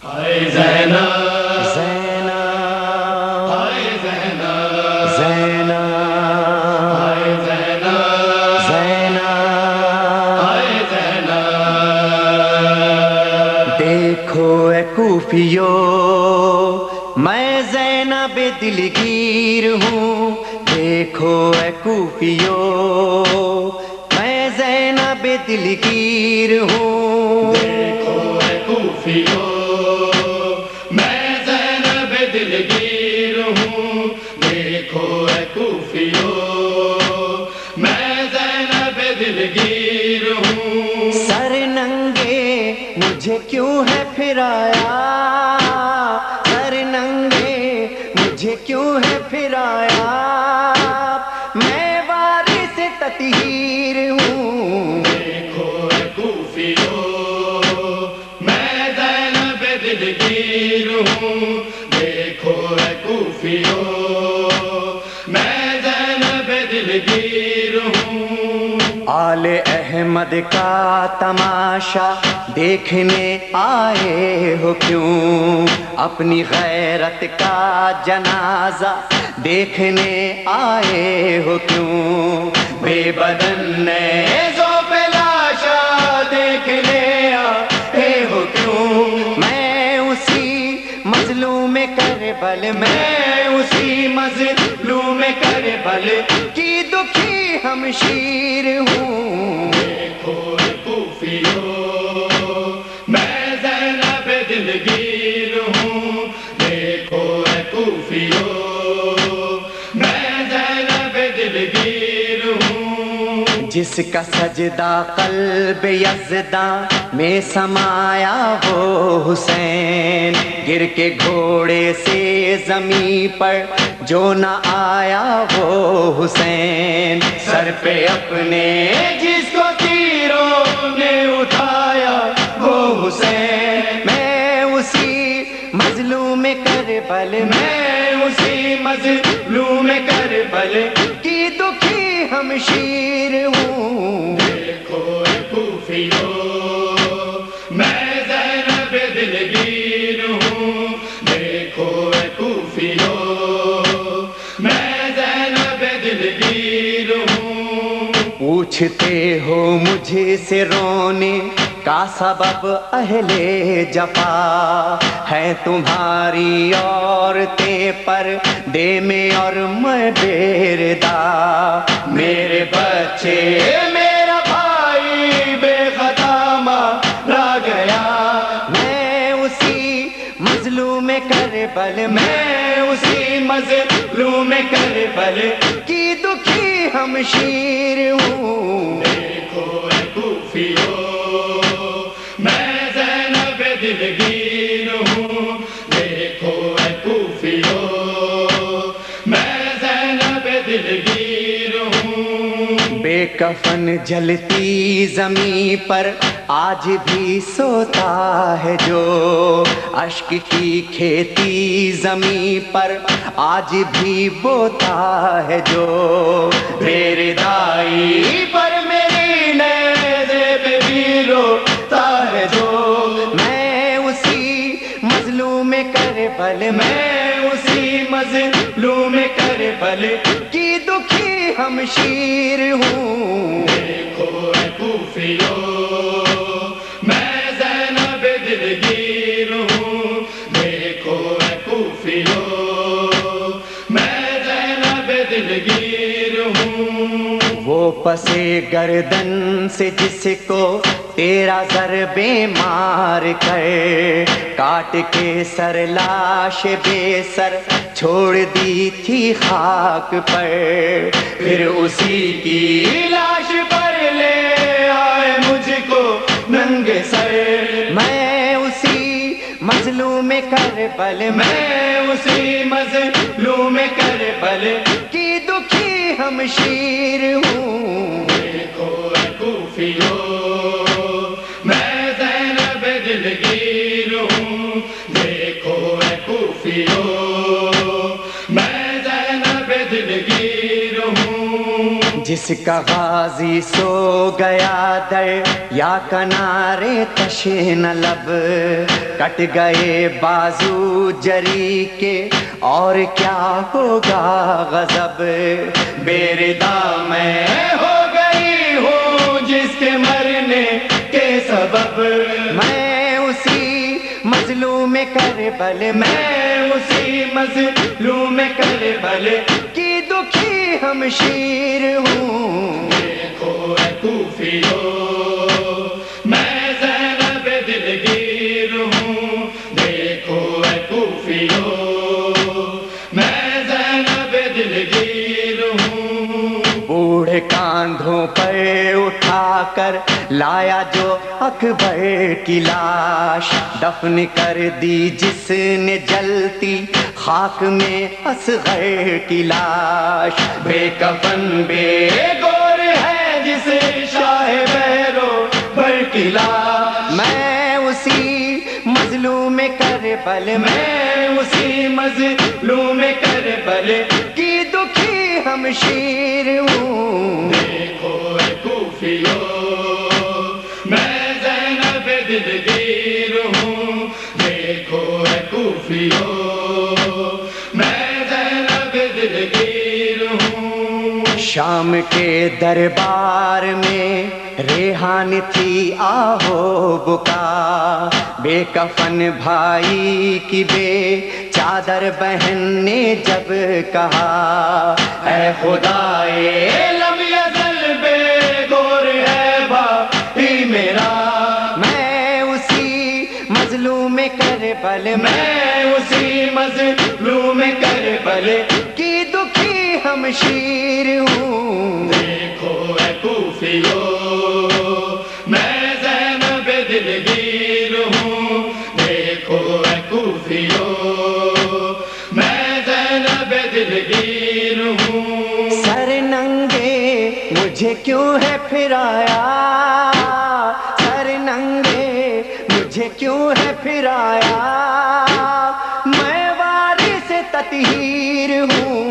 ہائے زینب زینب ہائے زینب زینب ہائے زینب زینب ہائے زینب دیکھو اے کوفیو میں زینب دلگیر ہوں، دیکھو اے کوفیو میں زینب دلگیر ہوں، دیکھو اے کوفیو میں زینب دلگیر ہوں، دیکھو اے کوفیو میں زینب دلگیر ہوں۔ سر ننگے مجھے کیوں ہے پھرایا، سر ننگے مجھے کیوں ہے پھرایا، میں وارث تطہیر ہوں، دیکھو اے کوفیو میں زینب دلگیر ہوں، دیکھو اے کوفیو میں زینب دلگیر ہوں۔ آل احمد کا تماشا دیکھنے آئے ہو کیوں، اپنی غیرت کا جنازہ دیکھنے آئے ہو کیوں، بے بدن نیزوں پہ لاشا دیکھنے آئے ہو کیوں، میں اسی مظلوم کربل، میں اسی مظلوم کربل کی دکھی ہمشیر ہوں، دیکھو اے کوفیو میں زینب دلگیر ہوں، دیکھو اے کوفیو میں زینب دلگیر ہوں۔ جس کا سجدہ قلب یزداں میں سمایا وہ حسین، گر کے گھوڑے سے زمین پر جو نہ آیا وہ حسین، سر پہ اپنے جس کو تیروں نے اٹھایا وہ حسین، میں اسی مظلوم کربل، میں اسی مظلوم کربل کی دکھی ہمشیر ہوں، دیکھو اے کوفیو میں زینب دلگیر ہوں، دیکھو اے کوفیو میں زینب دلگیر ہوں۔ پوچھتے ہو مجھے سے رونے کا سبب اہل جفا، ہے تمہاری عورتیں پر دے میں اور میں بیردہ، میرے بچے میرا بھائی بے خطا مارا گیا، میں اسی مظلوم کربل، میں اسی مظلوم کربل کی دکھی ہمشیر ہوں، دیکھو اے کوفیو میں زینب دلگیر ہوں، دیکھو اے کوفیو میں زینب دلگیر ہوں۔ بے کفن جلتی زمین پر آج بھی سوتا ہے جو، اشک کی کھیتی زمین پر آج بھی بوتا ہے جو، میرے دائی پر میری نیزے پہ بھی روتا ہے جو، میں اسی مظلوم کربل، میں اسی مظلوم کربل کی دکھی ہمشیر ہوں، دیکھو اے کوفیو میں زینب دلگیر ہوں، دیکھو اے کوفیو میں زینب دلگیر ہوں۔ وہ پسے گردن سے جس کو تیرا ضرب مار کر کاٹ کے سر لاش بے سر چھوڑ دی تھی خاک پر، پھر اسی کی لاش پر لے آئے مجھ کو ننگے سر، میں اسی مظلوم کربل، میں اسی مظلوم کربل کی دکھی ہمشیر ہوں، دیکھو اے کوفیو میں زینب دلگیر ہوں، دیکھو اے کوفیو میں زینب دلگیر ہوں۔ جس کا غازی سو گیا در یا کنارے تشن لب، کٹ گئے بازو جری کے اور کیا ہوگا غضب، بے ردا میں ہو گئی ہوں جس کے مرنے کے سبب، میں اسی مظلوم کربل، میں اسی مظلوم کربل کی دکھی ہمشیر ہوں۔ دیکھو اے کوفیو میں زینب دلگیر ہوں، دیکھو اے کوفیو میں زینب دلگیر ہوں۔ بوڑھے کاندھوں پر اٹھا کر لایا جو اکبر کی لاش، دفن کر دی جس نے جلتی خاک میں اصغر کی لاش، بے کفن بے گور ہے جس شاہ بیرو بر کی لاش، میں اسی مظلوم کربل، میں اسی مظلوم کربل کی دکھی ہمشیر ہوں۔ دیکھو اے کوفیو میں زینب دلگیر ہوں، دیکھو اے کوفیو میں زینب دلگیر ہوں۔ شام کے دربار میں ریحان تھی آہو بکا، بے کفن بھائی کی بے چادر بہن نے جب کہا، اے خدائے لم یزل بے گور ہے بھائی میرا، میں اسی مظلوم کربل، میں اسی مظلوم کربل کی دکھی ہمشیر ہوں۔ دیکھو اے کوفیو میں زینب دلگیر ہوں، دیکھو اے کوفیو میں زینب دلگیر ہوں۔ سر ننگے مجھے کیوں ہے پھرایا، سر ننگے مجھے کیوں ہے پھرایا، میں وارث تطہیر ہوں۔